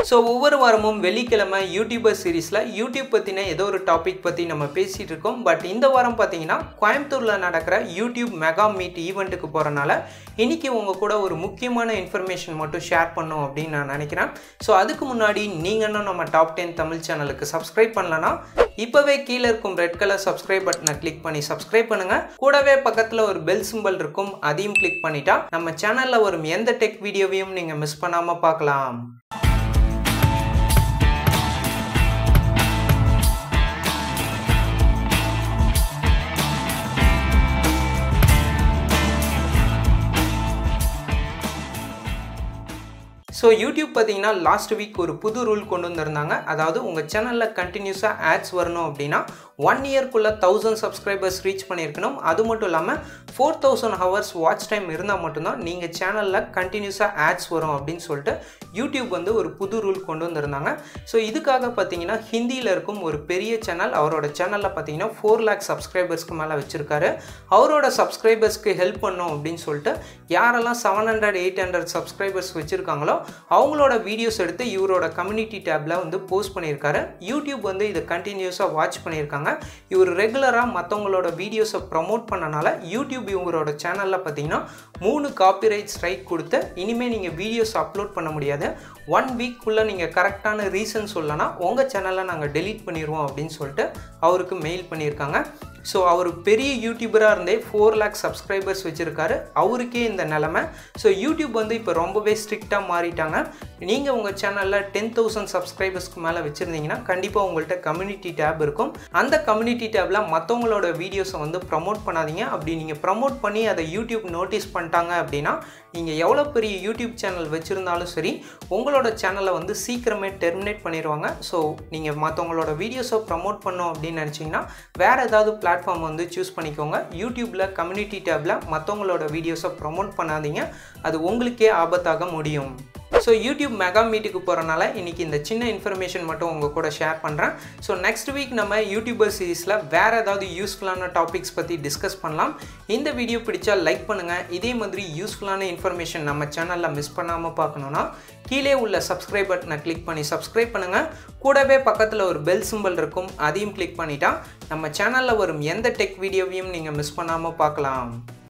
So ஒவ்வொரு வாரமும் வெள்ளிக்கிழமை யூடியூபர் சீரீஸில் யூடியூப் பற்றின ஏதோ ஒரு டாபிக் பற்றி நம்ம பேசிகிட்டு இருக்கோம். பட் இந்த வாரம் பார்த்தீங்கன்னா கோயம்புத்தூரில் நடக்கிற யூடியூப் மெகா மீட் ஈவெண்ட்டுக்கு போகிறனால இன்றைக்கி உங்கள் கூட ஒரு முக்கியமான இன்ஃபர்மேஷன் மட்டும் ஷேர் பண்ணணும் அப்படின்னு நான் நினைக்கிறேன். ஸோ அதுக்கு முன்னாடி நீங்கள் இன்னும் நம்ம டாப் 10 தமிழ் சேனலுக்கு சப்ஸ்கிரைப் பண்ணலன்னா இப்போவே கீழே இருக்கும் ரெட் கலர் சப்ஸ்கிரைப் பட்டனை கிளிக் பண்ணி சப்ஸ்கிரைப் பண்ணுங்கள். கூடவே பக்கத்தில் ஒரு பெல் சிம்பல் இருக்கும், அதையும் கிளிக் பண்ணிட்டா நம்ம சேனலில் வரும் எந்த டெக் வீடியோவையும் நீங்கள் மிஸ் பண்ணாமல் பார்க்கலாம். ஸோ யூடியூப் பார்த்தீங்கன்னா லாஸ்ட் வீக் ஒரு புது ரூல் கொண்டு வந்திருந்தாங்க. அதாவது உங்கள் சேனலில் கண்டினியூஸாக ஆட்ஸ் வரணும் அப்படின்னா 1 இயர்க்குள்ளே 1000 சப்ஸ்கிரைபர்ஸ் ரீச் பண்ணியிருக்கணும். அது மட்டும் இல்லாமல் 4000 ஹவர்ஸ் வாட்ச் டைம் இருந்தால் மட்டும்தான் நீங்கள் சேனலில் கண்டினியூஸாக ஆட்ஸ் வரும் அப்படின்னு சொல்லிட்டு யூடியூப் வந்து ஒரு புது ரூல் கொண்டு வந்திருந்தாங்க. ஸோ இதுக்காக பார்த்தீங்கன்னா ஹிந்தியில் இருக்கும் ஒரு பெரிய சேனல், அவரோட சேனலில் பார்த்தீங்கன்னா 4 lakh சப்ஸ்கிரைபர்ஸ்க்கு மேலே வச்சுருக்காரு. அவரோட சப்ஸ்கிரைபர்ஸ்க்கு ஹெல்ப் பண்ணும் அப்படின்னு சொல்லிட்டு யாரெல்லாம் 700-800 சப்ஸ்கிரைபர்ஸ் வச்சுருக்காங்களோ அவங்களோட வீடியோஸ் எடுத்து இவரோட கம்யூனிட்டி டேப்பில் வந்து போஸ்ட் பண்ணியிருக்காரு. யூடியூப் வந்து இதை கண்டினியூஸாக வாட்ச் பண்ணியிருக்காங்க. இவர் ரெகுலராக மற்றவங்களோட வீடியோஸை ப்ரமோட் பண்ணனால யூடியூப் இவங்களோட சேனலில் பார்த்தீங்கன்னா 3 காப்பிரைட் ஸ்ட்ரைக் கொடுத்து இனிமேல் நீங்கள் வீடியோஸ் அப்லோட் பண்ண முடியாது. 1 வீக்குள்ளே நீங்கள் கரெக்டான ரீசன் சொல்லனா உங்கள் சேனலை நாங்கள் டெலீட் பண்ணிடுவோம் அப்படின்னு சொல்லிட்டு அவருக்கு மெயில் பண்ணியிருக்காங்க. ஸோ அவர் பெரிய யூடியூபராக இருந்தே 4 lakh சப்ஸ்கிரைபர்ஸ் வச்சுருக்காரு. அவருக்கே இந்த நிலமை. ஸோ யூடியூப் வந்து இப்போ ரொம்பவே ஸ்ட்ரிக்டாக மாறிட்டாங்க. நீங்கள் உங்கள் சேனலில் 10,000 சப்ஸ்கிரைபர்ஸ்க்கு மேலே வச்சுருந்தீங்கன்னா கண்டிப்பாக உங்கள்கிட்ட கம்யூனிட்டி டேப் இருக்கும். அந்த கம்யூனிட்டி டேப்பில் மற்றவங்களோட வீடியோஸை வந்து ப்ரமோட் பண்ணாதீங்க. அப்படி நீங்கள் ப்ரமோட் பண்ணி அதை யூடியூப் நோட்டீஸ் பண்ணிட்டாங்க அப்படின்னா நீங்கள் எவ்வளோ பெரிய யூடியூப் சேனல் வச்சுருந்தாலும் சரி உங்களோட சேனலை வந்து சீக்கிரமே டெர்மினேட் பண்ணிடுவாங்க. ஸோ நீங்கள் மற்றவங்களோட வீடியோஸை ப்ரமோட் பண்ணோம் அப்படின்னு நினச்சிங்கன்னா வேறு ஏதாவது பிளாட்ஃபார்ம் வந்து சூஸ் பண்ணிக்கோங்க. யூடியூப்பில் கம்யூனிட்டி டேப்பில் மற்றவங்களோட வீடியோஸை ப்ரமோட் பண்ணாதீங்க, அது உங்களுக்கே ஆபத்தாக முடியும். ஸோ யூடியூப் மெகா மீட்டுக்கு போகிறனால இன்றைக்கி இந்த சின்ன இன்ஃபர்மேஷன் மட்டும் உங்கள் கூட ஷேர் பண்ணுறேன். ஸோ நெக்ஸ்ட் வீக் நம்ம யூடியூபர் சீரீஸில் வேறு ஏதாவது யூஸ்ஃபுல்லான டாபிக்ஸ் பற்றி டிஸ்கஸ் பண்ணலாம். இந்த வீடியோ பிடிச்சா லைக் பண்ணுங்கள். இதே மாதிரி யூஸ்ஃபுல்லான இன்ஃபர்மேஷன் நம்ம சேனலில் மிஸ் பண்ணாமல் பார்க்கணுன்னா கீழே உள்ள சப்ஸ்கிரைப் பட்டனை கிளிக் பண்ணி சப்ஸ்கிரைப் பண்ணுங்கள். கூடவே பக்கத்தில் ஒரு பெல் சிம்பல் இருக்கும், அதையும் கிளிக் பண்ணிட்டா நம்ம சேனலில் வரும் எந்த டெக் வீடியோவையும் நீங்கள் மிஸ் பண்ணாமல் பார்க்கலாம்.